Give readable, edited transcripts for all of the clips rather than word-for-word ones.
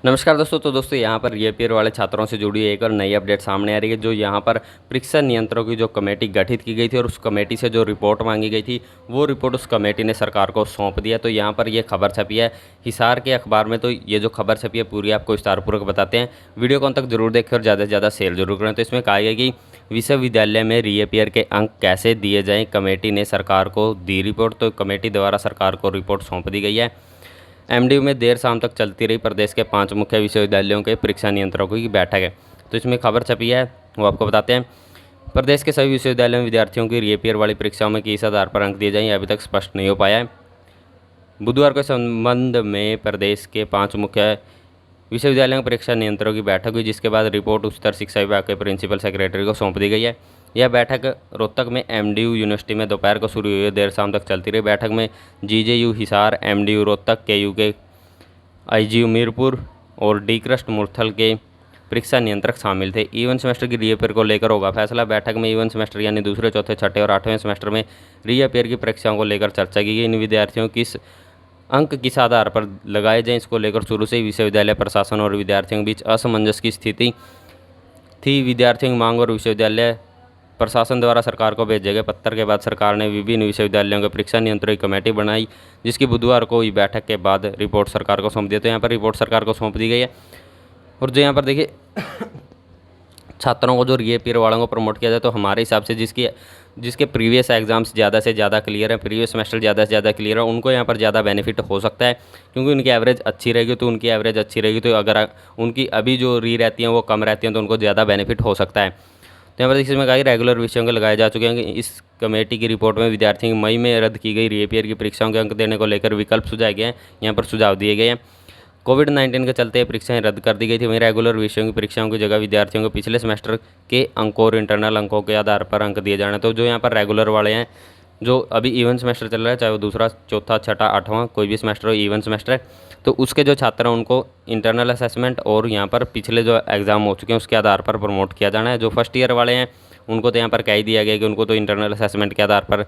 नमस्कार दोस्तों। तो दोस्तों यहाँ पर रीअपीयर वाले छात्रों से जुड़ी एक और नई अपडेट सामने आ रही है। जो यहाँ पर परीक्षा नियंत्रणों की जो कमेटी गठित की गई थी और उस कमेटी से जो रिपोर्ट मांगी गई थी वो रिपोर्ट उस कमेटी ने सरकार को सौंप दिया। तो यहाँ पर ये खबर छपी है हिसार के अखबार में। तो ये जो खबर छपी है पूरी आपको विस्तारपूर्वक बताते हैं। वीडियो को अंत तक जरूर देखें और ज़्यादा से ज़्यादा शेयर जरूर करें। तो इसमें कहा गया कि विश्वविद्यालय में रीअपीयर के अंक कैसे दिए जाएँ, कमेटी ने सरकार को दी रिपोर्ट। तो कमेटी द्वारा सरकार को रिपोर्ट सौंप दी गई है। एमडीयू में देर शाम तक चलती रही प्रदेश के 5 मुख्य विश्वविद्यालयों के परीक्षा नियंत्रकों की बैठक है। तो इसमें खबर छपी है वो आपको बताते हैं। प्रदेश के सभी विश्वविद्यालयों में विद्यार्थियों की रीअपीयर वाली परीक्षाओं में किस आधार पर अंक दिए जाएँ अभी तक स्पष्ट नहीं हो पाया है। बुधवार को इस संबंध में प्रदेश के 5 मुख्य विश्वविद्यालयों की परीक्षा नियंत्रकों की बैठक हुई, जिसके बाद रिपोर्ट उच्चतर शिक्षा विभाग के प्रिंसिपल सेक्रेटरी को सौंप दी गई है। यह बैठक रोहतक में एमडीयू यूनिवर्सिटी में दोपहर को शुरू हुई है, देर शाम तक चलती रही। बैठक में जीजेयू हिसार, एमडीयू रोहतक, केयू के आईजीयू मीरपुर और डी क्रस्ट मुरथल के परीक्षा नियंत्रक शामिल थे। इवन सेमेस्टर की रीअपीयर को लेकर होगा फैसला। बैठक में इवन सेमेस्टर यानी दूसरे, चौथे, छठे और 8वें सेमेस्टर में रीअपीयर की परीक्षाओं को लेकर चर्चा की गई। इन विद्यार्थियों किस अंक किस आधार पर लगाए जाएं, इसको लेकर शुरू से ही विश्वविद्यालय प्रशासन और विद्यार्थियों के बीच असमंजस की स्थिति थी। विद्यार्थियों की मांग और विश्वविद्यालय प्रशासन द्वारा सरकार को भेजे गए पत्र के बाद सरकार ने विभिन्न विश्वविद्यालयों के परीक्षा नियंत्रण की कमेटी बनाई, जिसकी बुधवार को हुई बैठक के बाद रिपोर्ट सरकार को सौंप दिया। तो यहाँ पर रिपोर्ट सरकार को सौंप दी गई है। और जो यहाँ पर देखिए छात्रों को जो रीअपीयर वालों को प्रमोट किया जाए, तो हमारे हिसाब से जिसके प्रीवियस एग्जाम्स ज़्यादा से ज़्यादा क्लियर है, प्रीवियस सेमेस्टर ज़्यादा से ज़्यादा क्लियर है, उनको यहाँ पर ज़्यादा बेनिफिट हो सकता है, क्योंकि उनकी एवरेज अच्छी रहेगी। तो उनकी एवरेज अच्छी रहेगी तो अगर उनकी अभी जो रहती हैं वो कम रहती हैं तो उनको ज़्यादा बेनिफिट हो सकता है। तो यहाँ पर देखिए इसमें कहा कि रेगुलर विषयों के लगाए जा चुके हैं। इस कमेटी की रिपोर्ट में विद्यार्थियों की मई में रद्द की गई रीअपीयर की परीक्षाओं के अंक देने को लेकर विकल्प सुझाए गए हैं। यहाँ पर सुझाव दिए गए हैं। कोविड-19 के चलते परीक्षाएं रद्द कर दी गई थी। वहीं रेगुलर विषयों की परीक्षाओं की जगह विद्यार्थियों को पिछले सेमेस्टर के अंकों और इंटरनल अंकों के आधार पर अंक दिए जाने। तो जो यहाँ पर रेगुलर वाले हैं, जो अभी इवन सेमेस्टर चल रहा है, चाहे वो दूसरा, चौथा, छठा, 8वां कोई भी सेमेस्टर हो, इवन सेमेस्टर है, तो उसके जो छात्र हैं उनको इंटरनल असेसमेंट और यहाँ पर पिछले जो एग्ज़ाम हो चुके हैं उसके आधार पर प्रमोट किया जाना है। जो फर्स्ट ईयर वाले हैं उनको तो यहाँ पर कह ही दिया गया कि उनको तो इंटरनल असेसमेंट के आधार पर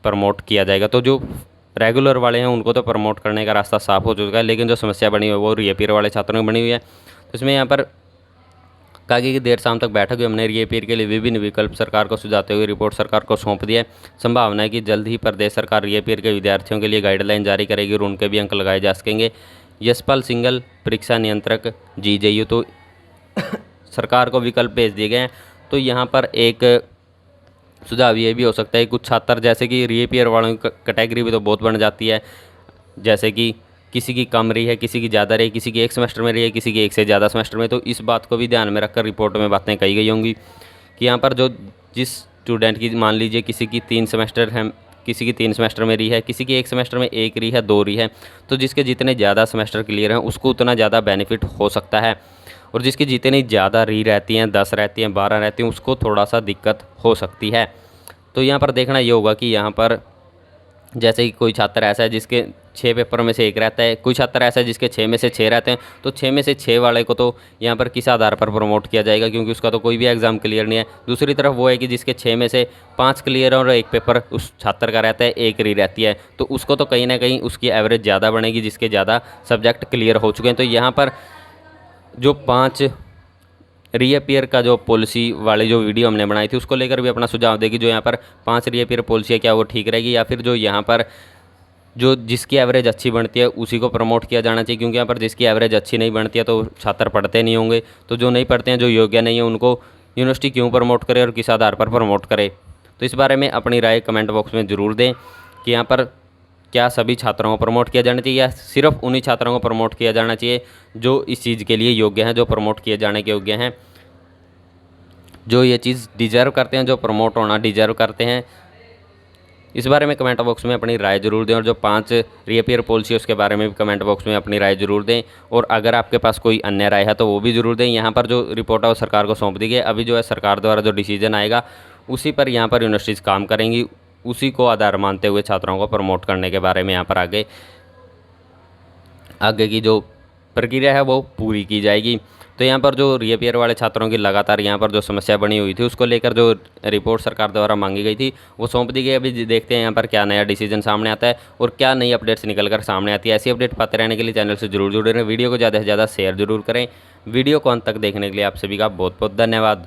प्रमोट किया जाएगा। तो जो रेगुलर वाले हैं उनको तो प्रमोट करने का रास्ता साफ हो चुका है, लेकिन जो समस्या बनी हुई है वो रीअपीयर वाले छात्रों की बनी हुई है। तो इसमें यहाँ पर कहा गया कि देर शाम तक बैठक हुई, हमने रीअपीयर के लिए विभिन्न विकल्प सरकार को सुझाते हुए रिपोर्ट सरकार को सौंप दिया है। संभावना है कि जल्द ही प्रदेश सरकार रीअपीयर के विद्यार्थियों के लिए गाइडलाइन जारी करेगी और उनके भी अंक लगाए जा सकेंगे। यशपाल सिंगल, परीक्षा नियंत्रक, जीजेयू, तो सरकार को विकल्प भेज दिए गए हैं। तो यहाँ पर एक सुझाव ये भी हो सकता है कुछ छात्र, जैसे कि रीअपीयर वालों की कैटेगरी भी तो बहुत बन जाती है, जैसे कि किसी की कम रही है, किसी की ज़्यादा रही, किसी की एक सेमेस्टर में रही है, किसी की एक से ज़्यादा सेमेस्टर में। तो इस बात को भी ध्यान में रखकर रिपोर्ट में बातें कही गई होंगी कि यहाँ पर जिस स्टूडेंट की, मान लीजिए किसी की 3 सेमेस्टर है, किसी की 3 सेमेस्टर में रही है, किसी की एक सेमेस्टर में 1 रही है, 2 रही है, तो जिसके जितने ज़्यादा सेमेस्टर क्लियर हैं उसको उतना ज़्यादा बेनिफिट हो सकता है, और जिसकी जितनी ज़्यादा रहती हैं, 10 रहती हैं, 12 रहती हैं, उसको थोड़ा सा दिक्कत हो सकती है। तो यहाँ पर देखना ये होगा कि यहाँ पर जैसे कि कोई छात्र ऐसा है जिसके 6 पेपर में से 1 रहता है, कोई छात्र ऐसा है जिसके 6 में से 6 रहते हैं, तो 6 में से 6 वाले को तो यहाँ पर किस आधार पर प्रमोट किया जाएगा, क्योंकि उसका तो कोई भी एग्ज़ाम क्लियर नहीं है। दूसरी तरफ वो है कि जिसके 6 में से 5 क्लियर है और 1 पेपर उस छात्र का रहता है, 1 रहती है, तो उसको तो कहीं ना कहीं उसकी एवरेज ज़्यादा बनेगी जिसके ज़्यादा सब्जेक्ट क्लियर हो चुके हैं। तो यहाँ पर जो 5 रीअपीयर का जो पॉलिसी वाली जो वीडियो हमने बनाई थी उसको लेकर भी अपना सुझाव देगी। जो यहाँ पर 5 रीअपीयर पॉलिसी है, क्या वो ठीक रहेगी, या फिर जो यहाँ पर जो जिसकी एवरेज अच्छी बनती है उसी को प्रमोट किया जाना चाहिए, क्योंकि यहाँ पर जिसकी एवरेज अच्छी नहीं बनती है तो छात्र पढ़ते नहीं होंगे। तो जो नहीं पढ़ते हैं, जो योग्य नहीं है, उनको यूनिवर्सिटी क्यों प्रमोट करे और किस आधार पर प्रमोट करे। तो इस बारे में अपनी राय कमेंट बॉक्स में ज़रूर दें कि यहाँ पर क्या सभी छात्रों को प्रमोट किया जाना चाहिए या सिर्फ उन्हीं छात्रों को प्रमोट किया जाना चाहिए जो इस चीज़ के लिए योग्य हैं, जो प्रमोट किए जाने के योग्य हैं, जो ये चीज़ डिजर्व करते हैं, जो प्रमोट होना डिजर्व करते हैं। इस बारे में कमेंट बॉक्स में अपनी राय जरूर दें, और जो 5 रीअपीयर पॉलिसी है उसके बारे में भी कमेंट बॉक्स में अपनी राय जरूर दें। और अगर आपके पास कोई अन्य राय है तो वो भी ज़रूर दें। यहाँ पर जो रिपोर्ट है वो सरकार को सौंप दी गई। अभी जो है सरकार द्वारा जो डिसीजन आएगा उसी पर यहाँ पर यूनिवर्सिटीज़ काम करेंगी, उसी को आधार मानते हुए छात्रों को प्रमोट करने के बारे में यहाँ पर आगे की जो प्रक्रिया है वो पूरी की जाएगी। तो यहाँ पर जो रीअपियर वाले छात्रों की लगातार यहाँ पर जो समस्या बनी हुई थी उसको लेकर जो रिपोर्ट सरकार द्वारा मांगी गई थी वो सौंप दी गई। अभी देखते हैं यहाँ पर क्या नया डिसीजन सामने आता है और क्या नई अपडेट्स निकल कर सामने आती है। ऐसी अपडेट पाते रहने के लिए चैनल से जरूर जुड़े रहें, वीडियो को ज़्यादा से ज़्यादा शेयर जरूर करें। वीडियो को अंत तक देखने के लिए आप सभी का बहुत बहुत धन्यवाद।